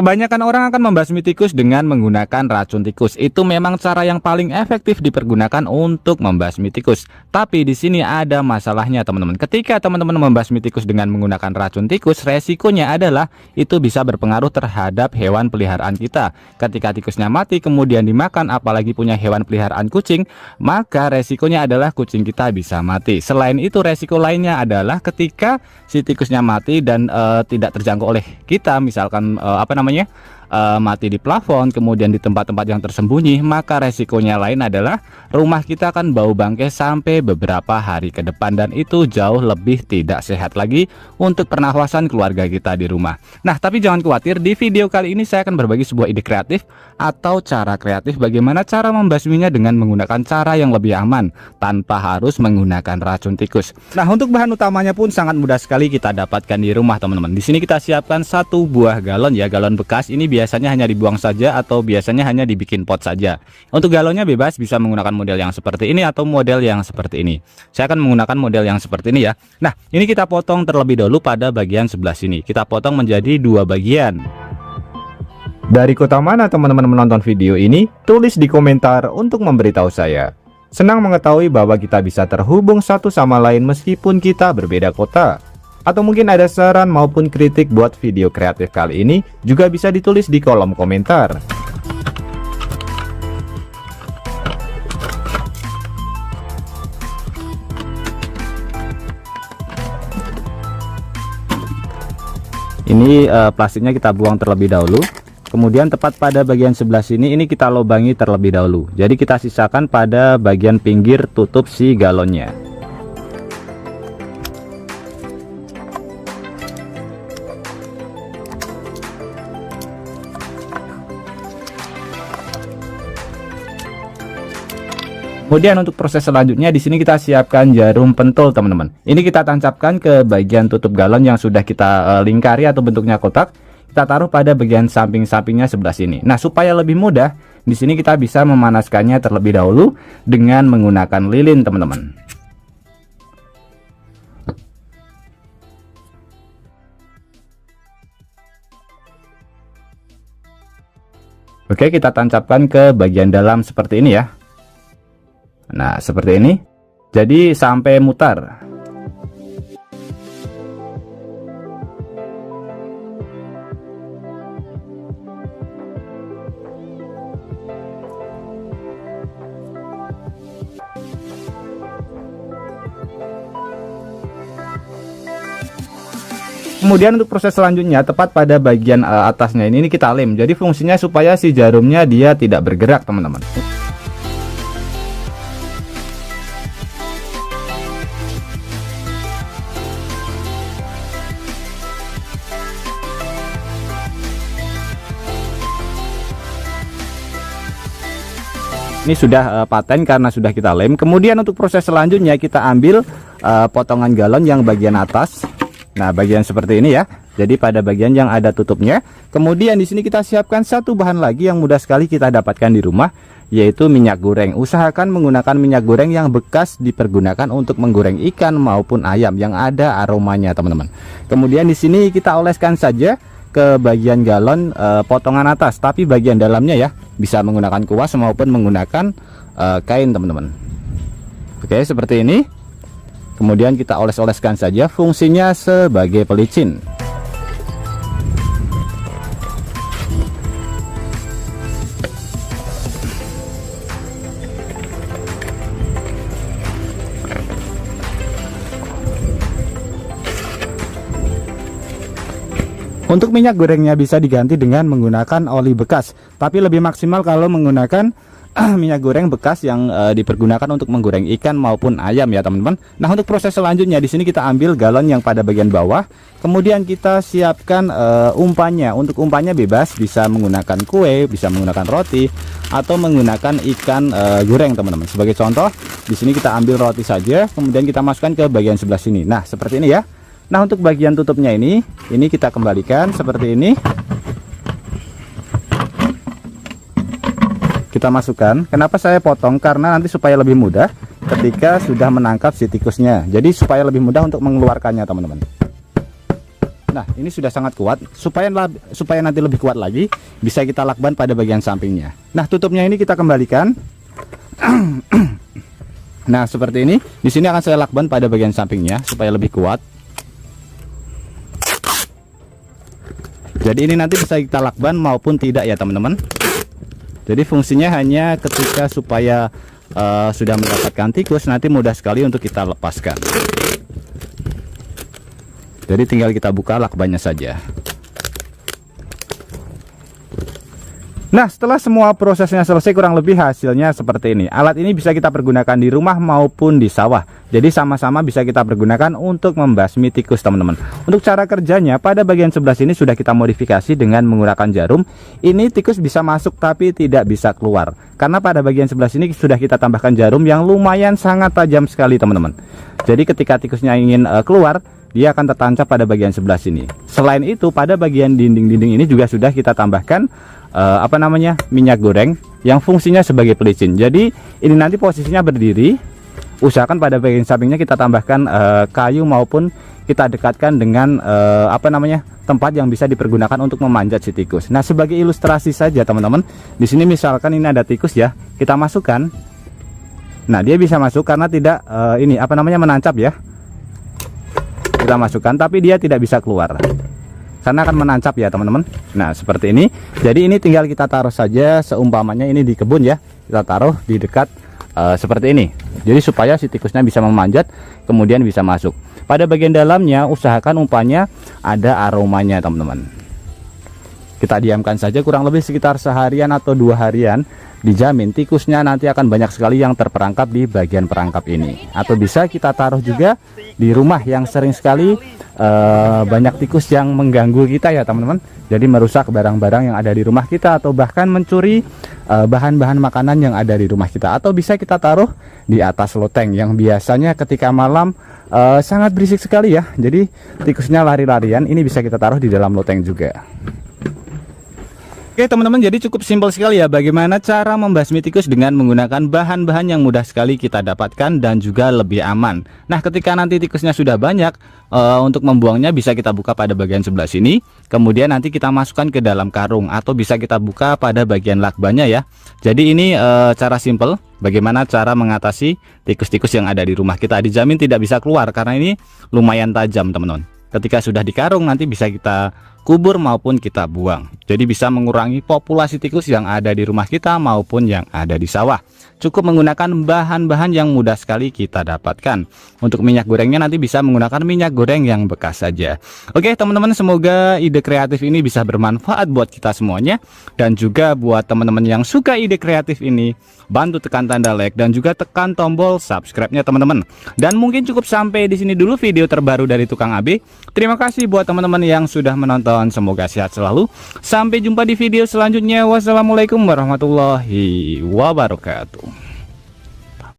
Kebanyakan orang akan membasmi tikus dengan menggunakan racun tikus. Itu memang cara yang paling efektif dipergunakan untuk membasmi tikus. Tapi di sini ada masalahnya, teman-teman. Ketika teman-teman membasmi tikus dengan menggunakan racun tikus, resikonya adalah itu bisa berpengaruh terhadap hewan peliharaan kita. Ketika tikusnya mati kemudian dimakan, apalagi punya hewan peliharaan kucing, maka resikonya adalah kucing kita bisa mati. Selain itu, resiko lainnya adalah ketika si tikusnya mati dan tidak terjangkau oleh kita, misalkan mati di plafon, kemudian di tempat-tempat yang tersembunyi, maka resikonya lain adalah rumah kita akan bau bangkai sampai beberapa hari ke depan, dan itu jauh lebih tidak sehat lagi untuk pernafasan keluarga kita di rumah. Nah, tapi jangan khawatir, di video kali ini saya akan berbagi sebuah ide kreatif atau cara kreatif bagaimana cara membasminya dengan menggunakan cara yang lebih aman tanpa harus menggunakan racun tikus. Nah, untuk bahan utamanya pun sangat mudah sekali kita dapatkan di rumah, teman-teman. Di sini kita siapkan satu buah galon ya, galon bekas. Ini biasanya hanya dibuang saja atau biasanya hanya dibikin pot saja. Untuk galonnya bebas, bisa menggunakan model yang seperti ini atau model yang seperti ini. Saya akan menggunakan model yang seperti ini ya. Nah, ini kita potong terlebih dahulu pada bagian sebelah sini. Kita potong menjadi dua bagian. Dari kota mana teman-teman menonton video ini? Tulis di komentar untuk memberitahu saya. Senang mengetahui bahwa kita bisa terhubung satu sama lain meskipun kita berbeda kota. Atau mungkin ada saran maupun kritik buat video kreatif kali ini, juga bisa ditulis di kolom komentar. Ini plastiknya kita buang terlebih dahulu. Kemudian tepat pada bagian sebelah sini ini kita lubangi terlebih dahulu. Jadi kita sisakan pada bagian pinggir tutup si galonnya. Kemudian untuk proses selanjutnya di sini kita siapkan jarum pentul, teman-teman. Ini kita tancapkan ke bagian tutup galon yang sudah kita lingkari atau bentuknya kotak. Kita taruh pada bagian samping-sampingnya sebelah sini. Nah, supaya lebih mudah, di sini kita bisa memanaskannya terlebih dahulu dengan menggunakan lilin, teman-teman. Oke, kita tancapkan ke bagian dalam seperti ini ya. Nah, seperti ini. Jadi sampai mutar. Kemudian untuk proses selanjutnya tepat pada bagian atasnya ini kita lem. Jadi fungsinya supaya si jarumnya dia tidak bergerak, teman-teman. Ini sudah paten karena sudah kita lem. Kemudian untuk proses selanjutnya kita ambil potongan galon yang bagian atas. Nah, bagian seperti ini ya. Jadi pada bagian yang ada tutupnya. Kemudian di sini kita siapkan satu bahan lagi yang mudah sekali kita dapatkan di rumah, yaitu minyak goreng. Usahakan menggunakan minyak goreng yang bekas dipergunakan untuk menggoreng ikan maupun ayam yang ada aromanya, teman-teman. Kemudian di sini kita oleskan saja ke bagian galon potongan atas, tapi bagian dalamnya ya bisa menggunakan kuas maupun menggunakan kain, teman-teman. Oke, seperti ini. Kemudian kita oles-oleskan saja, fungsinya sebagai pelicin. Untuk minyak gorengnya bisa diganti dengan menggunakan oli bekas, tapi lebih maksimal kalau menggunakan minyak goreng bekas yang dipergunakan untuk menggoreng ikan maupun ayam ya, teman-teman. Nah, untuk proses selanjutnya di sini kita ambil galon yang pada bagian bawah, kemudian kita siapkan umpannya. Untuk umpannya bebas, bisa menggunakan kue, bisa menggunakan roti, atau menggunakan ikan goreng, teman-teman. Sebagai contoh, di sini kita ambil roti saja, kemudian kita masukkan ke bagian sebelah sini. Nah, seperti ini ya. Nah, untuk bagian tutupnya ini kita kembalikan seperti ini. Kita masukkan. Kenapa saya potong? Karena nanti supaya lebih mudah ketika sudah menangkap si tikusnya. Jadi supaya lebih mudah untuk mengeluarkannya, teman-teman. Nah, ini sudah sangat kuat. Supaya nanti lebih kuat lagi, bisa kita lakban pada bagian sampingnya. Nah, tutupnya ini kita kembalikan. Nah, seperti ini. Di sini akan saya lakban pada bagian sampingnya supaya lebih kuat. Jadi ini nanti bisa kita lakban maupun tidak ya teman-teman. Jadi fungsinya hanya ketika supaya sudah mendapatkan tikus, nanti mudah sekali untuk kita lepaskan. Jadi tinggal kita buka lakbannya saja. Nah, setelah semua prosesnya selesai, kurang lebih hasilnya seperti ini. Alat ini bisa kita pergunakan di rumah maupun di sawah. Jadi sama-sama bisa kita pergunakan untuk membasmi tikus teman-teman. Untuk cara kerjanya, pada bagian sebelah sini sudah kita modifikasi dengan menggunakan jarum. Ini tikus bisa masuk tapi tidak bisa keluar. Karena pada bagian sebelah sini sudah kita tambahkan jarum yang lumayan sangat tajam sekali teman-teman. Jadi ketika tikusnya ingin keluar, dia akan tertancap pada bagian sebelah sini. Selain itu, pada bagian dinding-dinding ini juga sudah kita tambahkan minyak goreng yang fungsinya sebagai pelicin. Jadi ini nanti posisinya berdiri. Usahakan pada bagian sampingnya kita tambahkan kayu maupun kita dekatkan dengan tempat yang bisa dipergunakan untuk memanjat si tikus. Nah, sebagai ilustrasi saja teman-teman, di sini misalkan ini ada tikus ya, kita masukkan. Nah, dia bisa masuk karena tidak menancap ya. Kita masukkan tapi dia tidak bisa keluar karena akan menancap ya teman-teman. Nah, seperti ini. Jadi ini tinggal kita taruh saja, seumpamanya ini di kebun ya, kita taruh di dekat seperti ini. Jadi supaya si tikusnya bisa memanjat kemudian bisa masuk. Pada bagian dalamnya usahakan umpanya ada aromanya teman-teman. Kita diamkan saja kurang lebih sekitar seharian atau 2 harian. Dijamin tikusnya nanti akan banyak sekali yang terperangkap di bagian perangkap ini. Atau bisa kita taruh juga di rumah yang sering sekali banyak tikus yang mengganggu kita ya teman-teman. Jadi merusak barang-barang yang ada di rumah kita, atau bahkan mencuri bahan-bahan makanan yang ada di rumah kita. Atau bisa kita taruh di atas loteng yang biasanya ketika malam sangat berisik sekali ya. Jadi tikusnya lari-larian, ini bisa kita taruh di dalam loteng juga. Oke teman-teman, jadi cukup simpel sekali ya bagaimana cara membasmi tikus dengan menggunakan bahan-bahan yang mudah sekali kita dapatkan dan juga lebih aman. Nah, ketika nanti tikusnya sudah banyak, untuk membuangnya bisa kita buka pada bagian sebelah sini. Kemudian nanti kita masukkan ke dalam karung, atau bisa kita buka pada bagian lakbannya ya. Jadi ini cara simple bagaimana cara mengatasi tikus-tikus yang ada di rumah kita. Dijamin tidak bisa keluar karena ini lumayan tajam teman-teman. Ketika sudah di karung nanti bisa kita kubur maupun kita buang. Jadi bisa mengurangi populasi tikus yang ada di rumah kita maupun yang ada di sawah. Cukup menggunakan bahan-bahan yang mudah sekali kita dapatkan. Untuk minyak gorengnya nanti bisa menggunakan minyak goreng yang bekas saja. Oke teman-teman, semoga ide kreatif ini bisa bermanfaat buat kita semuanya. Dan juga buat teman-teman yang suka ide kreatif ini, bantu tekan tanda like dan juga tekan tombol subscribe-nya teman-teman. Dan mungkin cukup sampai di sini dulu video terbaru dari Tukang AB. Terima kasih buat teman-teman yang sudah menonton. Semoga sehat selalu. Sampai jumpa di video selanjutnya. Wassalamualaikum warahmatullahi wabarakatuh.